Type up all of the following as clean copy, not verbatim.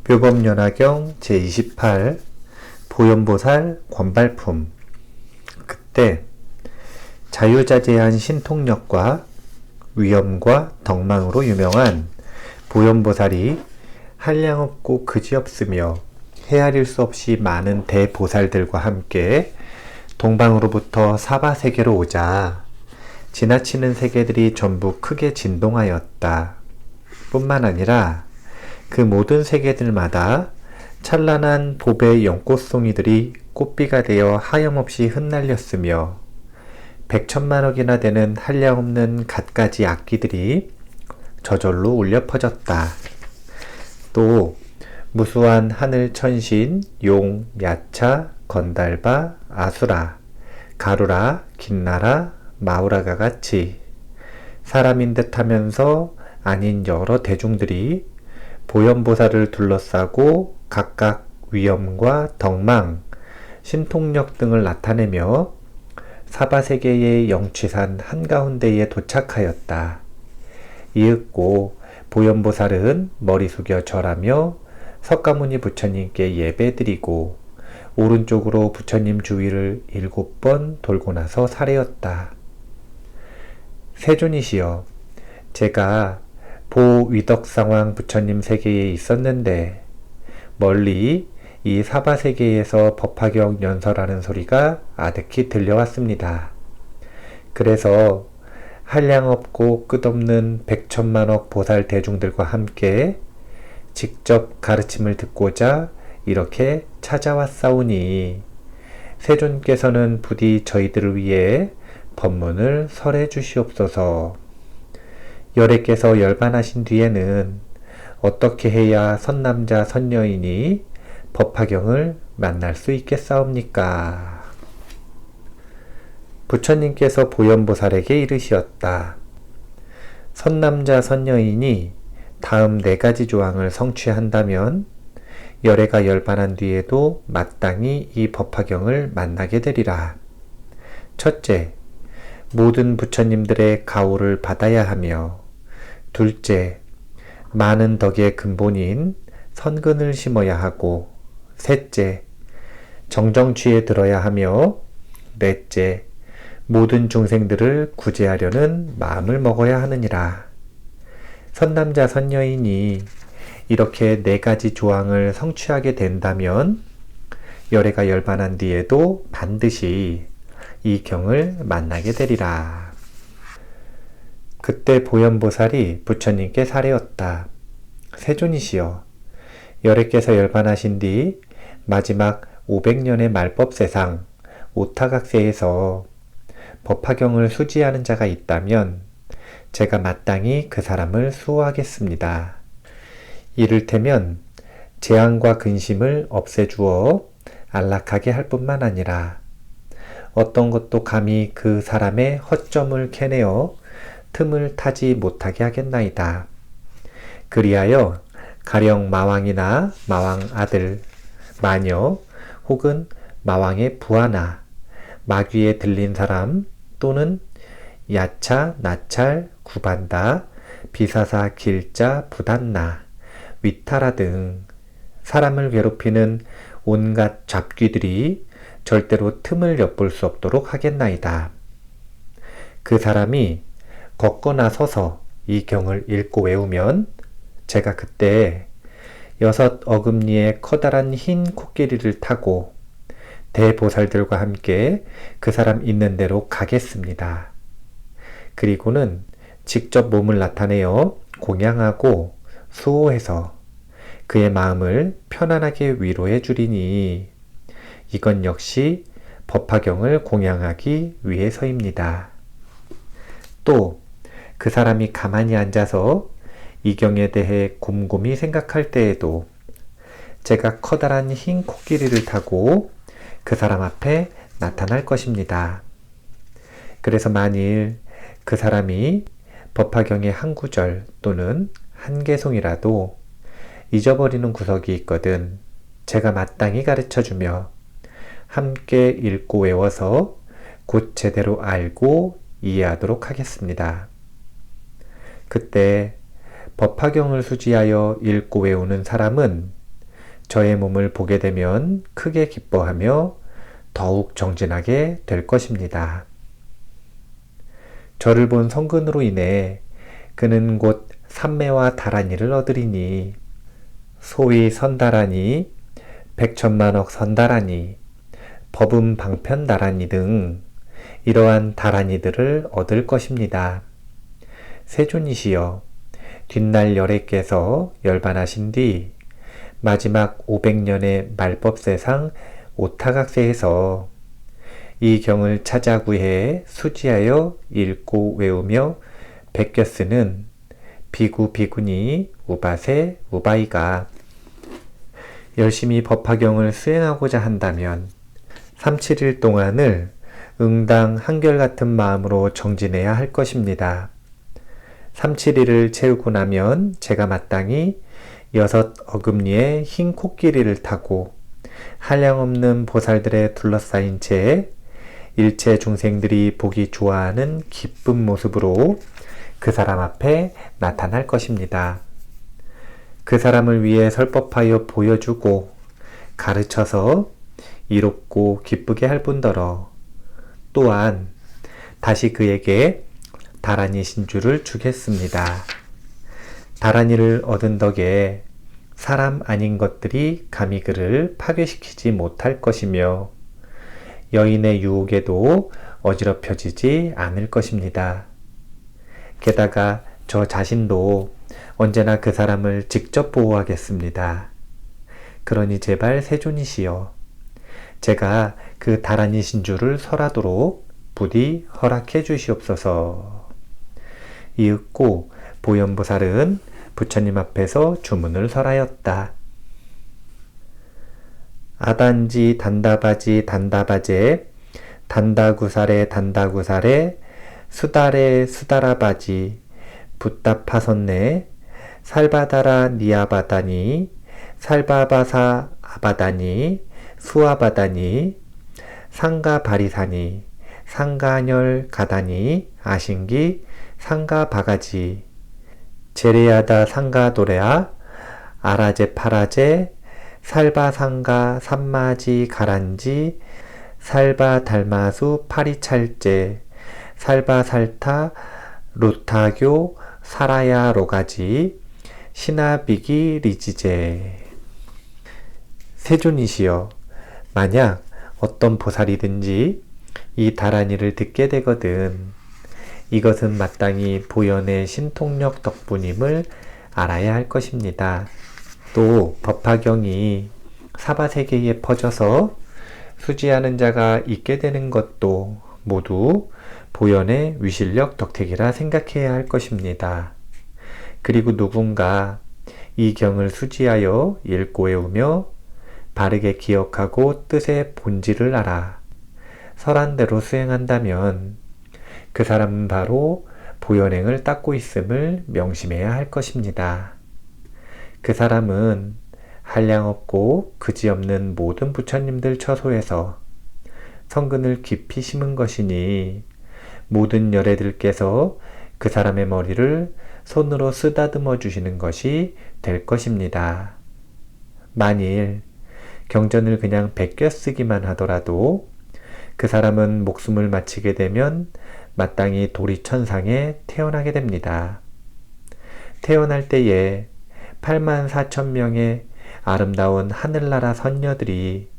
묘법연화경 제28 보현보살 권발품. 그때 자유자재한 신통력과 위엄과 덕망으로 유명한 보현보살이 한량없고 그지없으며 헤아릴 수 없이 많은 대보살들과 함께 동방으로부터 사바세계로 오자 지나치는 세계들이 전부 크게 진동하였다. 뿐만 아니라 그 모든 세계들마다 찬란한 봅의 연꽃송이들이 꽃비가 되어 하염없이 흩날렸으며 백천만억이나 되는 한량없는 갖가지 악기들이 저절로 울려 퍼졌다. 또 무수한 하늘 천신, 용, 야차, 건달바, 아수라, 가루라, 긴나라, 마우라가 같이 사람인 듯 하면서 아닌 여러 대중들이 보현보살을 둘러싸고 각각 위엄과 덕망, 신통력 등을 나타내며 사바세계의 영취산 한가운데에 도착하였다. 이윽고 보현보살은 머리 숙여 절하며 석가모니 부처님께 예배드리고 오른쪽으로 부처님 주위를 7번 돌고 나서 사례었다. 세존이시여, 제가 보위덕상왕 부처님 세계에 있었는데 멀리 이 사바세계에서 법화경 연설하는 소리가 아득히 들려왔습니다. 그래서 한량없고 끝없는 백천만억 보살 대중들과 함께 직접 가르침을 듣고자 이렇게 찾아왔사오니 세존께서는 부디 저희들을 위해 법문을 설해 주시옵소서. 열애께서 열반하신 뒤에는 어떻게 해야 선남자 선녀인이 법화경을 만날 수 있겠사옵니까? 부처님께서 보현보살에게 이르시었다. 선남자 선녀인이 다음 4가지 조항을 성취한다면 열애가 열반한 뒤에도 마땅히 이 법화경을 만나게 되리라. 첫째, 모든 부처님들의 가호를 받아야 하며, 둘째, 많은 덕의 근본인 선근을 심어야 하고, 셋째, 정정취에 들어야 하며, 넷째, 모든 중생들을 구제하려는 마음을 먹어야 하느니라. 선남자 선녀인이 이렇게 4가지 조항을 성취하게 된다면 열애가 열반한 뒤에도 반드시 이 경을 만나게 되리라. 그때 보현보살이 부처님께 사례었다. 세존이시여, 열애께서 열반하신 뒤 마지막 500년의 말법세상 오타각세에서 법화경을 수지하는 자가 있다면 제가 마땅히 그 사람을 수호하겠습니다. 이를테면 재앙과 근심을 없애주어 안락하게 할 뿐만 아니라 어떤 것도 감히 그 사람의 허점을 캐내어 틈을 타지 못하게 하겠나이다. 그리하여 가령 마왕이나 마왕 아들, 마녀 혹은 마왕의 부하나 마귀에 들린 사람 또는 야차, 나찰, 구반다, 비사사, 길자, 부단나, 위타라 등 사람을 괴롭히는 온갖 잡귀들이 절대로 틈을 엿볼 수 없도록 하겠나이다. 그 사람이 걷거나 서서 이 경을 읽고 외우면 제가 그때 6 어금니의 커다란 흰 코끼리를 타고 대보살들과 함께 그 사람 있는 대로 가겠습니다. 그리고는 직접 몸을 나타내어 공양하고 수호해서 그의 마음을 편안하게 위로해 주리니 이건 역시 법화경을 공양하기 위해서입니다. 또 그 사람이 가만히 앉아서 이 경에 대해 곰곰이 생각할 때에도 제가 커다란 흰 코끼리를 타고 그 사람 앞에 나타날 것입니다. 그래서 만일 그 사람이 법화경의 한 구절 또는 한 개송이라도 잊어버리는 구석이 있거든 제가 마땅히 가르쳐주며 함께 읽고 외워서 곧 제대로 알고 이해하도록 하겠습니다. 그때 법화경을 수지하여 읽고 외우는 사람은 저의 몸을 보게 되면 크게 기뻐하며 더욱 정진하게 될 것입니다. 저를 본 성근으로 인해 그는 곧 삼매와 다란이를 얻으리니 소위 선다란이, 백천만억 선다란이, 법음 방편다란이 등 이러한 다란이들을 얻을 것입니다. 세존이시여, 뒷날 열애께서 열반하신 뒤 마지막 500년의 말법세상 오타각세에서 이 경을 찾아 구해 수지하여 읽고 외우며 베껴 쓰는 비구 비구니 우바세 우바이가 열심히 법화경을 수행하고자 한다면 3, 7일 동안을 응당 한결같은 마음으로 정진해야 할 것입니다. 3, 7일을 채우고 나면 제가 마땅히 6 어금니의 흰 코끼리를 타고 한량없는 보살들에 둘러싸인 채 일체 중생들이 보기 좋아하는 기쁜 모습으로 그 사람 앞에 나타날 것입니다. 그 사람을 위해 설법하여 보여주고 가르쳐서 이롭고 기쁘게 할 뿐더러 또한 다시 그에게 다란이 신주를 주겠습니다. 다란이를 얻은 덕에 사람 아닌 것들이 감히 그를 파괴시키지 못할 것이며 여인의 유혹에도 어지럽혀지지 않을 것입니다. 게다가 저 자신도 언제나 그 사람을 직접 보호하겠습니다. 그러니 제발 세존이시여, 제가 그 다란이 신주를 설하도록 부디 허락해 주시옵소서. 이윽고 보현보살은 부처님 앞에서 주문을 설하였다. 아단지 단다바지 단다바제 단다구사레 단다구사레 수다레 수다라바지 붓다파선네 살바다라 니아바다니 살바바사 아바다니 수아바다니 상가바리사니 상가열 가다니 아신기 상가바가지 제레야다 상가도레아 아라제 파라제 살바상가 삼마지 가란지 살바달마수 파리찰제 살바살타 루타교 사라야 로가지 시나비기 리지제. 세존이시여, 만약 어떤 보살이든지 이 다란이를 듣게 되거든 이것은 마땅히 보현의 신통력 덕분임을 알아야 할 것입니다. 또 법화경이 사바세계에 퍼져서 수지하는 자가 있게 되는 것도 모두 보현의 위실력 덕택이라 생각해야 할 것입니다. 그리고 누군가 이 경을 수지하여 읽고 외우며 바르게 기억하고 뜻의 본질을 알아 설한 대로 수행한다면 그 사람은 바로 보현행을 닦고 있음을 명심해야 할 것입니다. 그 사람은 한량없고 그지없는 모든 부처님들 처소에서 성근을 깊이 심은 것이니 모든 열애들께서 그 사람의 머리를 손으로 쓰다듬어 주시는 것이 될 것입니다. 만일 경전을 그냥 베껴 쓰기만 하더라도 그 사람은 목숨을 마치게 되면 마땅히 도리천상에 태어나게 됩니다. 태어날 때에 84,000명의 아름다운 하늘나라 선녀들이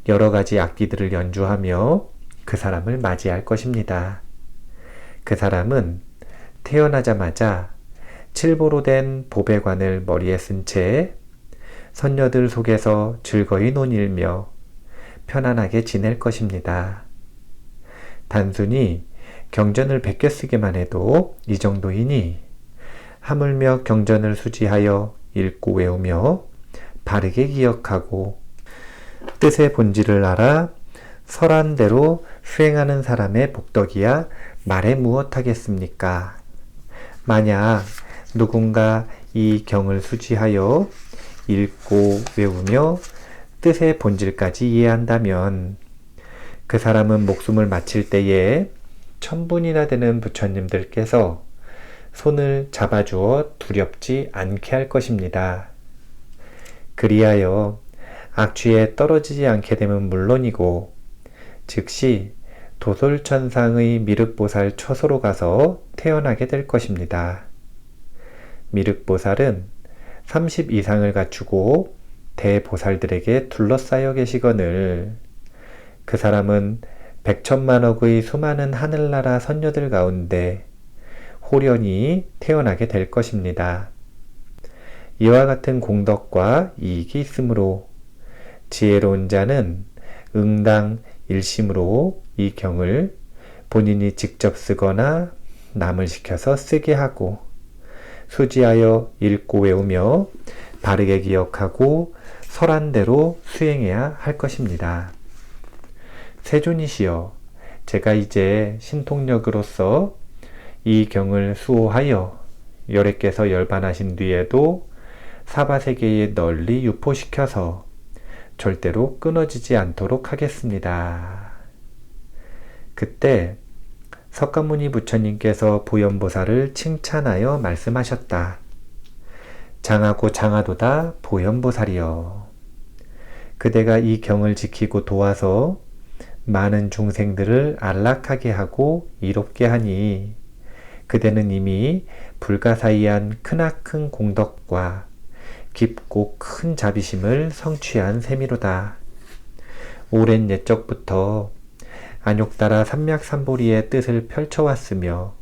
여러 가지 악기들을 연주하며 그 사람을 맞이할 것입니다. 그 사람은 태어나자마자 칠보로 된 보배관을 머리에 쓴 채 선녀들 속에서 즐거이 논일며 편안하게 지낼 것입니다. 단순히 경전을 베껴 쓰기만 해도 이 정도이니 하물며 경전을 수지하여 읽고 외우며 바르게 기억하고 뜻의 본질을 알아 설한 대로 수행하는 사람의 복덕이야 말해 무엇하겠습니까? 만약 누군가 이 경을 수지하여 읽고 외우며 뜻의 본질까지 이해한다면 그 사람은 목숨을 마칠 때에 1000분이나 되는 부처님들께서 손을 잡아주어 두렵지 않게 할 것입니다. 그리하여 악취에 떨어지지 않게 되면 물론이고 즉시 도솔천상의 미륵보살 처소로 가서 태어나게 될 것입니다. 미륵보살은 30 이상을 갖추고 대보살들에게 둘러싸여 계시거늘 그 사람은 백천만억의 수많은 하늘나라 선녀들 가운데 호련히 태어나게 될 것입니다. 이와 같은 공덕과 이익이 있으므로 지혜로운 자는 응당 일심으로 이 경을 본인이 직접 쓰거나 남을 시켜서 쓰게 하고 수지하여 읽고 외우며 바르게 기억하고 설한대로 수행해야 할 것입니다. 세존이시여, 제가 이제 신통력으로서 이 경을 수호하여 열애께서 열반하신 뒤에도 사바세계에 널리 유포시켜서 절대로 끊어지지 않도록 하겠습니다. 그때 석가모니 부처님께서 보현보살을 칭찬하여 말씀하셨다. 장하고 장하도다 보현보살이여. 그대가 이 경을 지키고 도와서 많은 중생들을 안락하게 하고 이롭게 하니 그대는 이미 불가사의한 크나큰 공덕과 깊고 큰 자비심을 성취한 셈이로다. 오랜 옛적부터 안욕따라 삼맥삼보리의 뜻을 펼쳐왔으며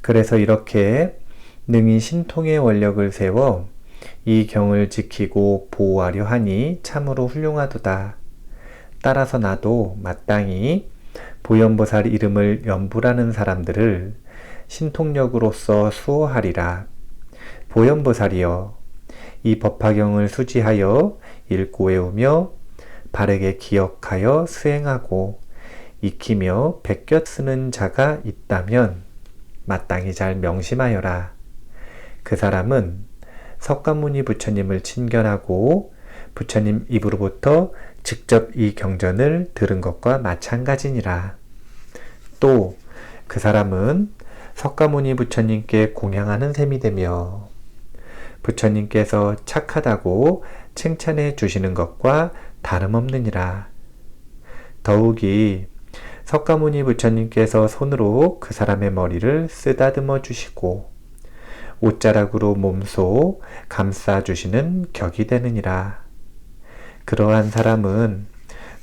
그래서 이렇게 능히 신통의 원력을 세워 이 경을 지키고 보호하려 하니 참으로 훌륭하도다. 따라서 나도 마땅히 보현보살 이름을 연불하는 사람들을 신통력으로서 수호하리라. 보현보살이여, 이 법화경을 수지하여 읽고 외우며 바르게 기억하여 수행하고 익히며 베껴 쓰는 자가 있다면 마땅히 잘 명심하여라. 그 사람은 석가모니 부처님을 친견하고 부처님 입으로부터 직접 이 경전을 들은 것과 마찬가지니라. 또 그 사람은 석가모니 부처님께 공양하는 셈이 되며 부처님께서 착하다고 칭찬해 주시는 것과 다름없느니라. 더욱이 석가모니 부처님께서 손으로 그 사람의 머리를 쓰다듬어 주시고 옷자락으로 몸소 감싸 주시는 격이 되느니라. 그러한 사람은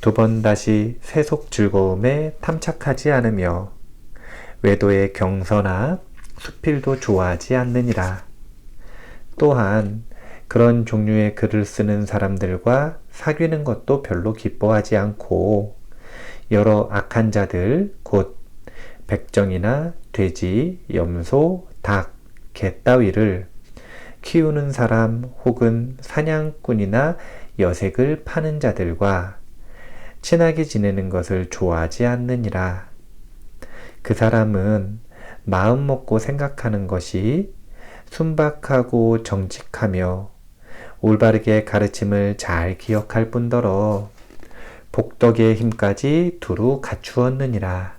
두 번 다시 세속 즐거움에 탐착하지 않으며 외도의 경서나 수필도 좋아하지 않느니라. 또한 그런 종류의 글을 쓰는 사람들과 사귀는 것도 별로 기뻐하지 않고 여러 악한 자들 곧 백정이나 돼지, 염소, 닭, 개 따위를 키우는 사람 혹은 사냥꾼이나 여색을 파는 자들과 친하게 지내는 것을 좋아하지 않느니라. 그 사람은 마음 먹고 생각하는 것이 순박하고 정직하며 올바르게 가르침을 잘 기억할 뿐더러 복덕의 힘까지 두루 갖추었느니라.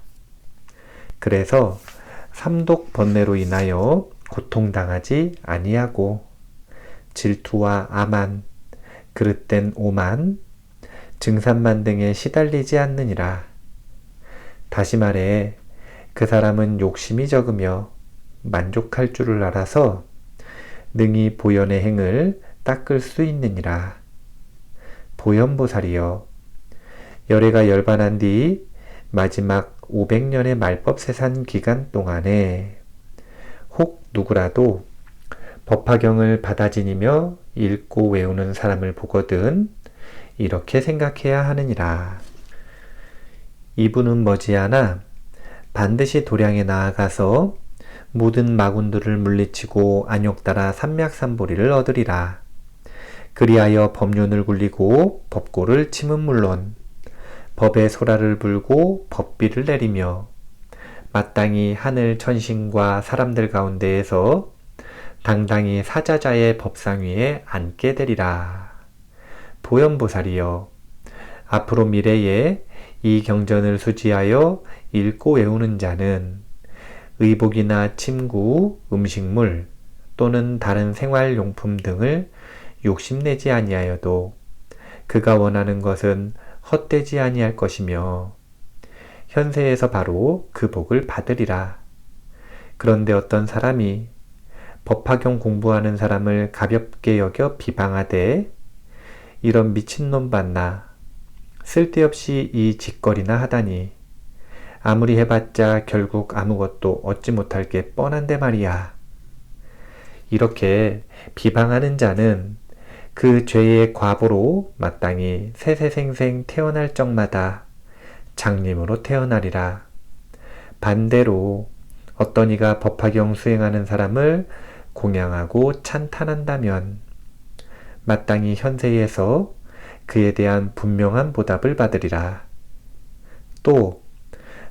그래서 삼독 번뇌로 인하여 고통당하지 아니하고 질투와 아만, 그릇된 오만, 증산만 등에 시달리지 않느니라. 다시 말해 그 사람은 욕심이 적으며 만족할 줄을 알아서 능히 보현의 행을 닦을 수 있느니라. 보현보살이여, 열애가 열반한 뒤 마지막 500년의 말법세산 기간 동안에 혹 누구라도 법화경을 받아 지니며 읽고 외우는 사람을 보거든 이렇게 생각해야 하느니라. 이분은 머지않아 반드시 도량에 나아가서 모든 마군들을 물리치고 안욕따라 삼맥삼보리를 얻으리라. 그리하여 법륜을 굴리고 법고를 침은 물론 법의 소라를 불고 법비를 내리며 마땅히 하늘 천신과 사람들 가운데에서 당당히 사자자의 법상 위에 앉게 되리라. 보현보살이여, 앞으로 미래에 이 경전을 수지하여 읽고 외우는 자는 의복이나 침구, 음식물 또는 다른 생활용품 등을 욕심내지 아니하여도 그가 원하는 것은 헛되지 아니할 것이며 현세에서 바로 그 복을 받으리라. 그런데 어떤 사람이 법화경 공부하는 사람을 가볍게 여겨 비방하되 이런 미친놈 봤나 쓸데없이 이 짓거리나 하다니 아무리 해봤자 결국 아무것도 얻지 못할 게 뻔한데 말이야. 이렇게 비방하는 자는 그 죄의 과보로 마땅히 세세생생 태어날 적마다 장님으로 태어나리라. 반대로 어떤 이가 법화경 수행하는 사람을 공양하고 찬탄한다면 마땅히 현세에서 그에 대한 분명한 보답을 받으리라. 또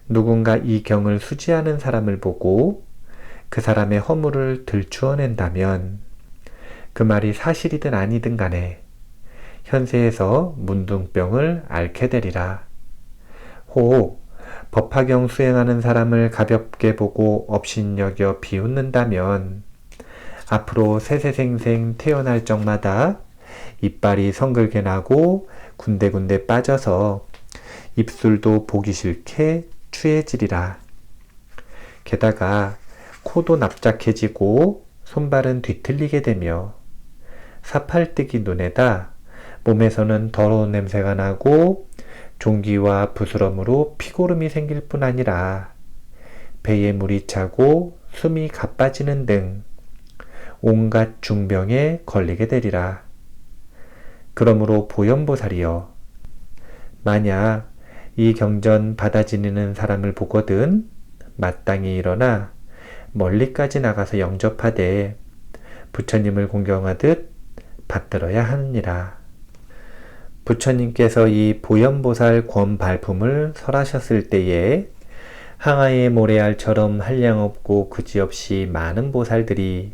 누군가 이 경을 수지하는 사람을 보고 그 사람의 허물을 들추어낸다면 그 말이 사실이든 아니든 간에 현세에서 문둥병을 앓게 되리라. 혹 법화경 수행하는 사람을 가볍게 보고 업신여겨 비웃는다면 앞으로 세세생생 태어날 적마다 이빨이 성글게 나고 군데군데 빠져서 입술도 보기 싫게 추해지리라. 게다가 코도 납작해지고 손발은 뒤틀리게 되며 사팔뜨기 눈에다 몸에서는 더러운 냄새가 나고 종기와 부스럼으로 피고름이 생길 뿐 아니라 배에 물이 차고 숨이 가빠지는 등 온갖 중병에 걸리게 되리라. 그러므로 보현보살이여, 만약 이 경전 받아 지니는 사람을 보거든 마땅히 일어나 멀리까지 나가서 영접하되 부처님을 공경하듯 받들어야 하느니라. 부처님께서 이 보현보살 권발품을 설하셨을 때에 항아의 모래알처럼 한량없고 그지없이 많은 보살들이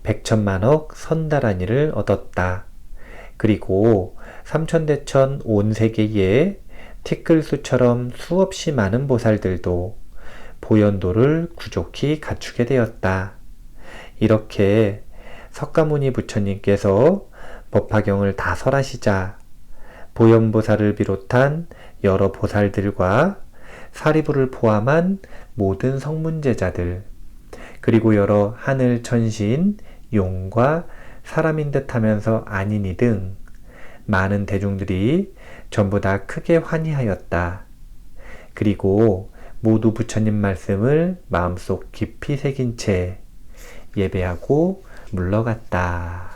백천만억 선다라니를 얻었다. 그리고 삼천대천 온 세계에 티끌수처럼 수없이 많은 보살들도 보현도를 구족히 갖추게 되었다. 이렇게 석가모니 부처님께서 법화경을 다 설하시자 보현보살을 비롯한 여러 보살들과 사리부를 포함한 모든 성문제자들, 그리고 여러 하늘 천신, 용과 사람인 듯 하면서 아니니 등 많은 대중들이 전부 다 크게 환희하였다. 그리고 모두 부처님 말씀을 마음속 깊이 새긴 채 예배하고 물러갔다.